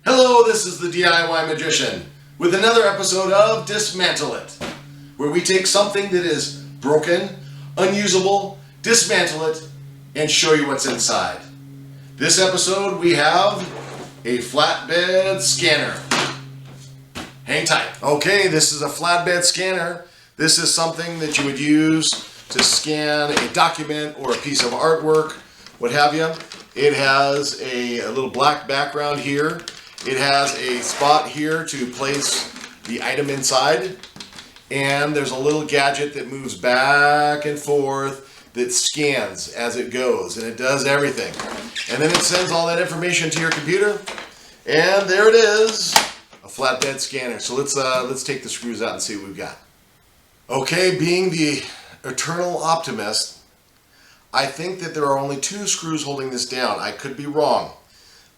Hello, this is the DIY Magician with another episode of Dismantle It, where we take something that is broken, unusable, dismantle it, and show you what's inside. This episode we have a flatbed scanner. Hang tight. Okay, this is a flatbed scanner. This is something that you would use to scan a document or a piece of artwork, what have you. It has a little black background here. It has a spot here to place the item inside, and there's a little gadget that moves back and forth that scans as it goes, and it does everything. And then it sends all that information to your computer, and there it is, a flatbed scanner. So let's take the screws out and see what we've got. Okay, being the eternal optimist, I think that there are only 2 screws holding this down. I could be wrong.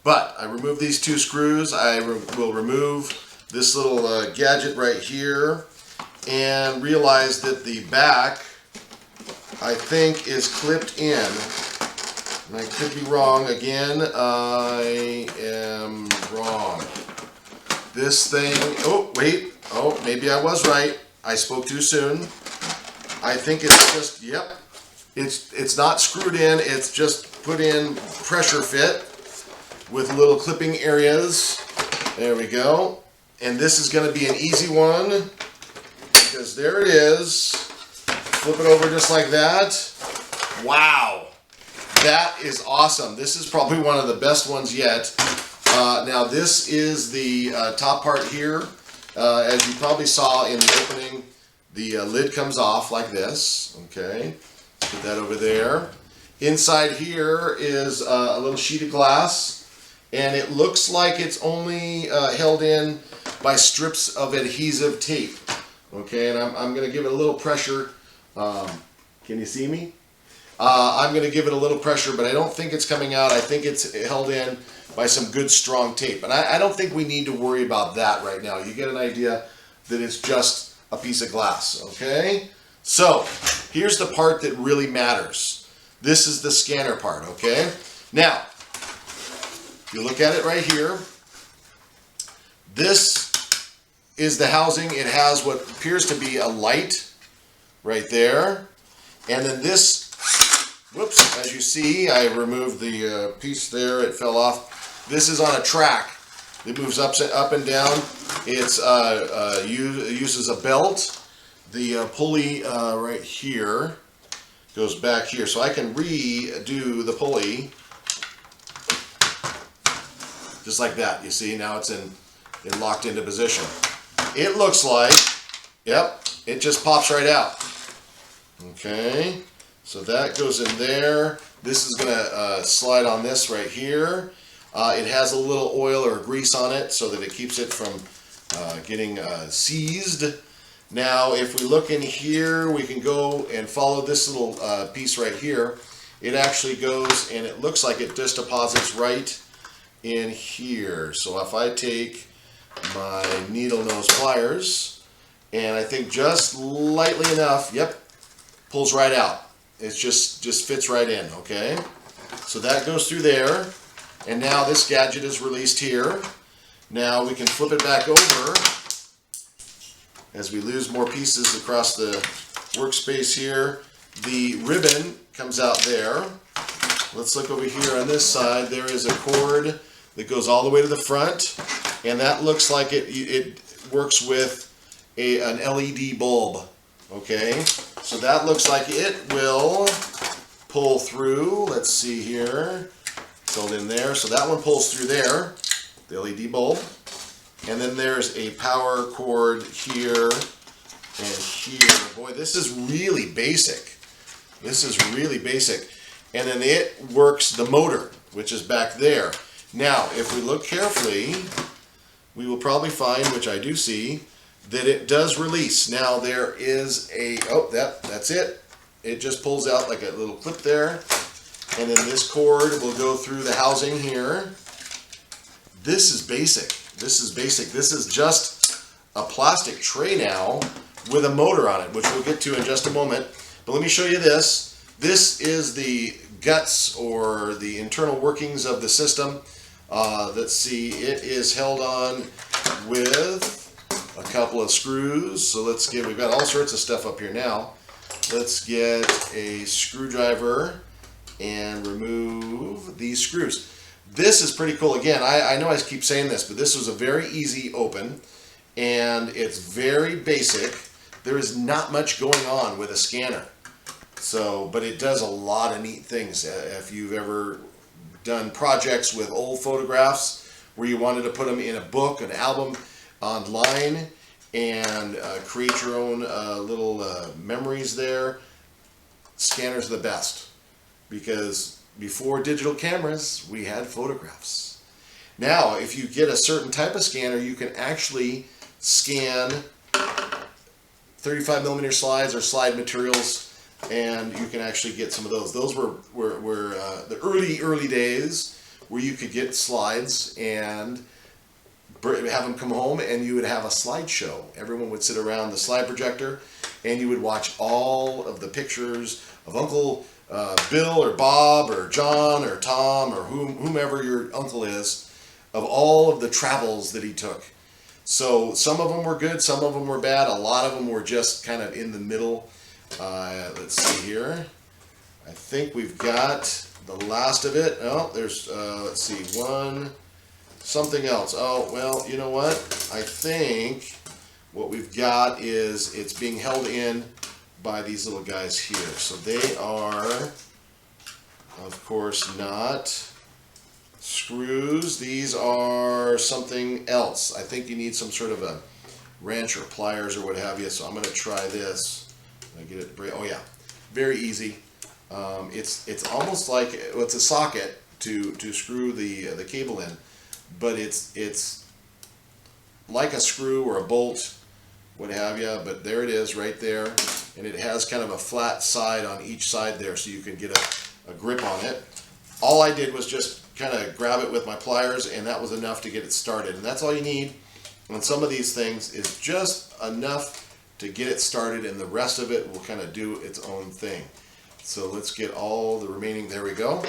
But I remove these 2 screws. I will remove this little gadget right here and realize that the back, I think, is clipped in. And I could be wrong. Again, I am wrong. This thing, oh, wait. Oh, maybe I was right. I spoke too soon. I think it's just, yep. It's not screwed in. It's just put in pressure fit with little clipping areas. There we go. And this is going to be an easy one because there it is. Flip it over just like that. Wow. That is awesome. This is probably one of the best ones yet. Now this is the top part here. As you probably saw in the opening, the lid comes off like this. Okay. Put that over there. Inside here is a little sheet of glass. And it looks like it's only held in by strips of adhesive tape. Okay, and I'm going to give it a little pressure. Can you see me? I'm going to give it a little pressure, but I don't think it's coming out. I think it's held in by some good strong tape. And I don't think we need to worry about that right now. You get an idea that it's just a piece of glass. Okay, so here's the part that really matters. This is the scanner part. Okay, now, you look at it right here. This is the housing. It has what appears to be a light right there. And then this, whoops, as you see, I removed the piece there. It fell off. This is on a track. It moves up and down. It's uses a belt. The pulley right here goes back here. So I can redo the pulley. Just like that, you see, now it's in locked into position. It looks like, yep, it just pops right out. Okay, so that goes in there. This is gonna slide on this right here. It has a little oil or grease on it so that it keeps it from getting seized. Now, if we look in here, we can go and follow this little piece right here. It actually goes, and it looks like it just deposits right in here. So if I take my needle nose pliers and I think just lightly enough, yep, pulls right out. It just fits right in. Okay, so that goes through there, and now this gadget is released here. Now we can flip it back over as we lose more pieces across the workspace here. The ribbon comes out there. Let's look over here on this side. There is a cord that goes all the way to the front, and that looks like it works with an LED bulb. Okay, so that looks like it will pull through. Let's see here. It's held in there, so that one pulls through there, the LED bulb. And then there's a power cord here and here. Boy, this is really basic. This is really basic. And then it works the motor, which is back there. Now, if we look carefully, we will probably find, which I do see, that it does release. Now there is a, oh, that's it. It just pulls out like a little clip there. And then this cord will go through the housing here. This is basic. This is basic. This is just a plastic tray now with a motor on it, which we'll get to in just a moment. But let me show you this. This is the guts or the internal workings of the system. Let's see, it is held on with a couple of screws. So we've got all sorts of stuff up here now. Let's get a screwdriver and remove these screws. This is pretty cool. Again, I know I keep saying this, but this was a very easy open, and it's very basic. There is not much going on with a scanner. So, but it does a lot of neat things. If you've ever done projects with old photographs where you wanted to put them in a book, an album, online, and create your own little memories there, scanners are the best. Because before digital cameras, we had photographs. Now, if you get a certain type of scanner, you can actually scan 35mm slides or slide materials, and you can actually get some of those. Those were the early days where you could get slides and have them come home, and you would have a slideshow. Everyone would sit around the slide projector, and you would watch all of the pictures of Uncle Bill or Bob or John or Tom or whomever your uncle is, of all of the travels that he took. So some of them were good, some of them were bad, a lot of them were just kind of in the middle. Let's see here. I think we've got the last of it. Oh, there's, let's see, something else. Oh, well, you know what? I think what we've got is it's being held in by these little guys here. So they are, of course, not screws. These are something else. I think you need some sort of a wrench or pliers or what have you. So I'm going to try this. I get it. Oh yeah, very easy. It's almost like it's a socket to screw the cable in, but it's like a screw or a bolt, what have you. But there it is, right there. And it has kind of a flat side on each side there, so you can get a grip on it. All I did was just kind of grab it with my pliers, and that was enough to get it started. And that's all you need on some of these things, is just enough to get it started, and the rest of it will kind of do its own thing. So let's get all the remaining, there we go.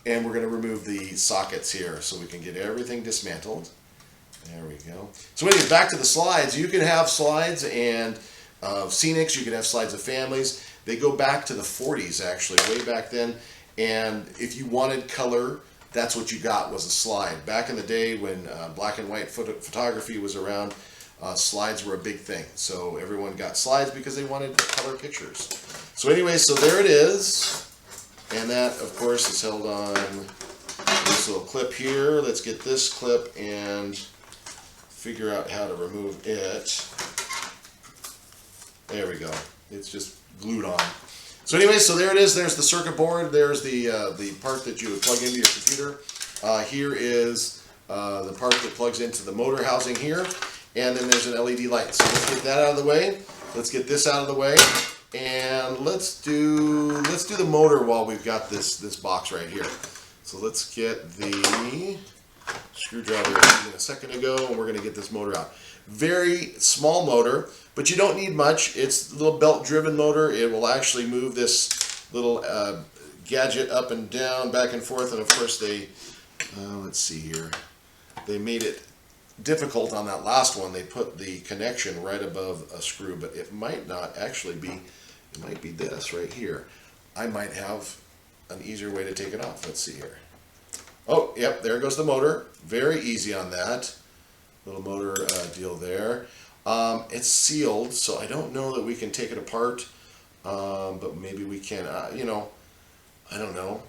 And we're going to remove the sockets here so we can get everything dismantled. There we go. So anyway, back to the slides. You can have slides and scenics, you can have slides of families. They go back to the 40s, actually, way back then. And if you wanted color, that's what you got, was a slide. Back in the day when black and white photography was around, slides were a big thing. So everyone got slides because they wanted color pictures. So anyway, so there it is. And that, of course, is held on this little clip here. Let's get this clip and figure out how to remove it. There we go. It's just glued on. So anyway, so there it is. There's the circuit board. There's the part that you would plug into your computer. Here is the part that plugs into the motor housing here. And then there's an LED light. So let's get that out of the way. Let's get this out of the way. And let's do the motor while we've got this box right here. So let's get the screwdriver a second ago, and we're going to get this motor out. Very small motor, but you don't need much. It's a little belt-driven motor. It will actually move this little gadget up and down, back and forth. And of course, they let's see here. They made it difficult on that last one. They put the connection right above a screw, but it might not actually be. It might be this right here. I might have an easier way to take it off. Let's see here. Oh, yep, there goes the motor. Very easy on that. Little motor deal there. It's sealed, so I don't know that we can take it apart, but maybe we can. You know, I don't know.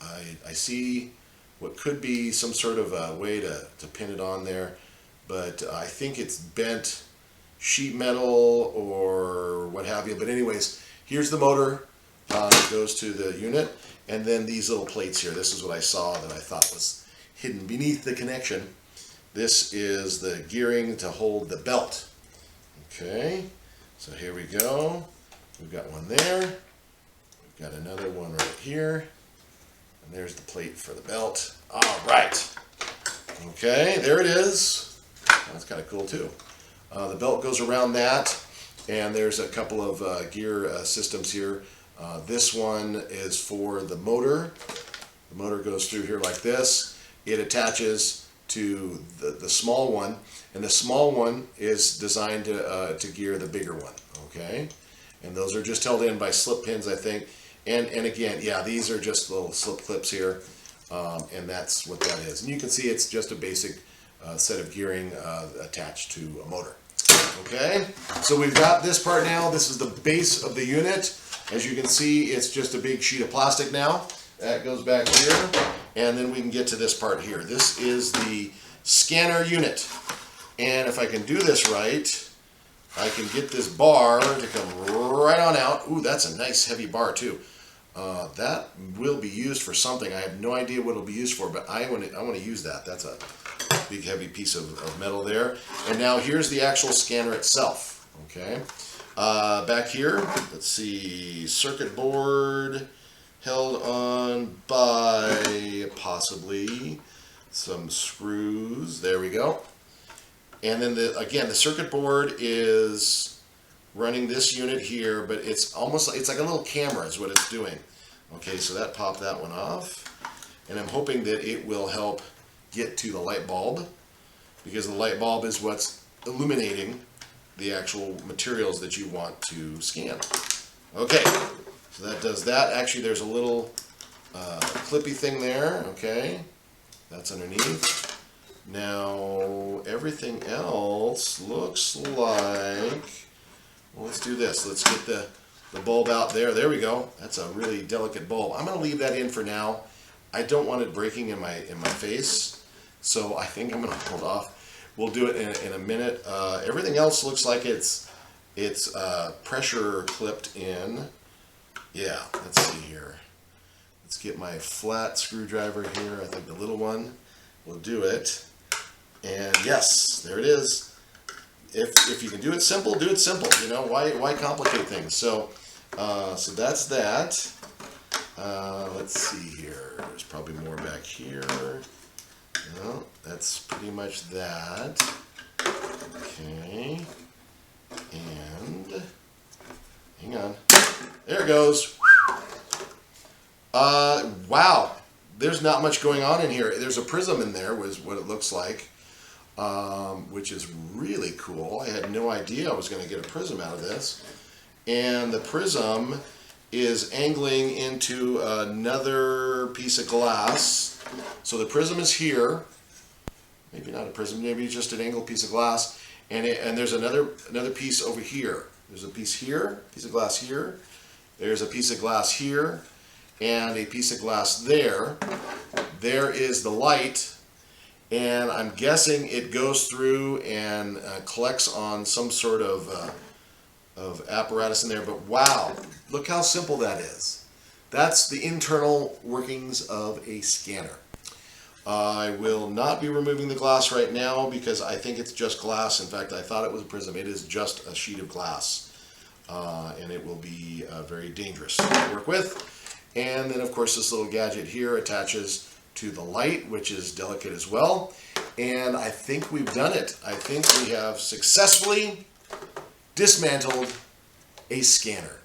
I see what could be some sort of a way to pin it on there, but I think it's bent sheet metal or what have you. But anyways, here's the motor. It goes to the unit, and then these little plates here. This is what I saw that I thought was hidden beneath the connection. This is the gearing to hold the belt. Okay, so here we go. We've got one there. We've got another one right here. And there's the plate for the belt. All right. Okay, there it is. That's kind of cool too. The belt goes around that, and there's a couple of gear systems here. This one is for the motor. The motor goes through here like this, it attaches to the small one, and the small one is designed to gear the bigger one. Okay, and those are just held in by slip pins, I think. And again, yeah, these are just little slip clips here, and that's what that is. And you can see it's just a basic set of gearing attached to a motor. Okay, so we've got this part now. This is the base of the unit. As you can see, it's just a big sheet of plastic now. That goes back here, and then we can get to this part here. This is the scanner unit. And if I can do this right, I can get this bar to come right on out. Ooh, that's a nice heavy bar too. That will be used for something. I have no idea what it'll be used for, but I want to use that. That's a big heavy piece of metal there. And now here's the actual scanner itself. Okay, back here, let's see, circuit board held on by possibly some screws. There we go. And then again, the circuit board is running this unit here, but it's almost like, it's like a little camera is what it's doing. Okay, so that popped that one off. And I'm hoping that it will help get to the light bulb, because the light bulb is what's illuminating the actual materials that you want to scan. Okay, so that does that. Actually, there's a little clippy thing there. Okay, that's underneath. Now everything else looks like, well, let's do this. Let's get the bulb out there. There we go. That's a really delicate bulb. I'm going to leave that in for now. I don't want it breaking in my face, so I think I'm going to hold off. We'll do it in a minute. Everything else looks like it's pressure clipped in. Yeah, let's see here. Let's get my flat screwdriver here. I think the little one will do it. And yes, there it is. If you can do it simple, do it simple. You know, why complicate things? So so that's that. Let's see here. There's probably more back here. No, that's pretty much that. Okay. And hang on. There it goes. Wow. There's not much going on in here. There's a prism in there, was what it looks like, which is really cool. I had no idea I was going to get a prism out of this. And the prism is angling into another piece of glass. So the prism is here. Maybe not a prism, maybe just an angled piece of glass. And there's another piece over here. There's a piece here, piece of glass here. There's a piece of glass here, and a piece of glass there. There is the light, and I'm guessing it goes through and collects on some sort of apparatus in there. But wow, look how simple that is. That's the internal workings of a scanner. I will not be removing the glass right now because I think it's just glass. In fact, I thought it was a prism. It is just a sheet of glass, and it will be very dangerous to work with. And then, of course, this little gadget here attaches to the light, which is delicate as well. And I think we've done it. I think we have successfully dismantled a scanner.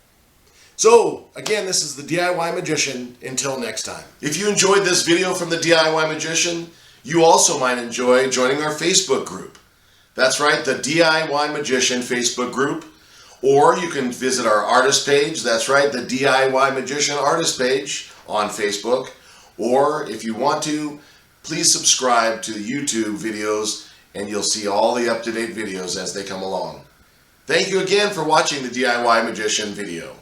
So, again, this is the DIY Magician. Until next time. If you enjoyed this video from the DIY Magician, you also might enjoy joining our Facebook group. That's right, the DIY Magician Facebook group. Or you can visit our artist page. That's right, the DIY Magician artist page on Facebook. Or if you want to, please subscribe to the YouTube videos and you'll see all the up-to-date videos as they come along. Thank you again for watching the DIY Magician video.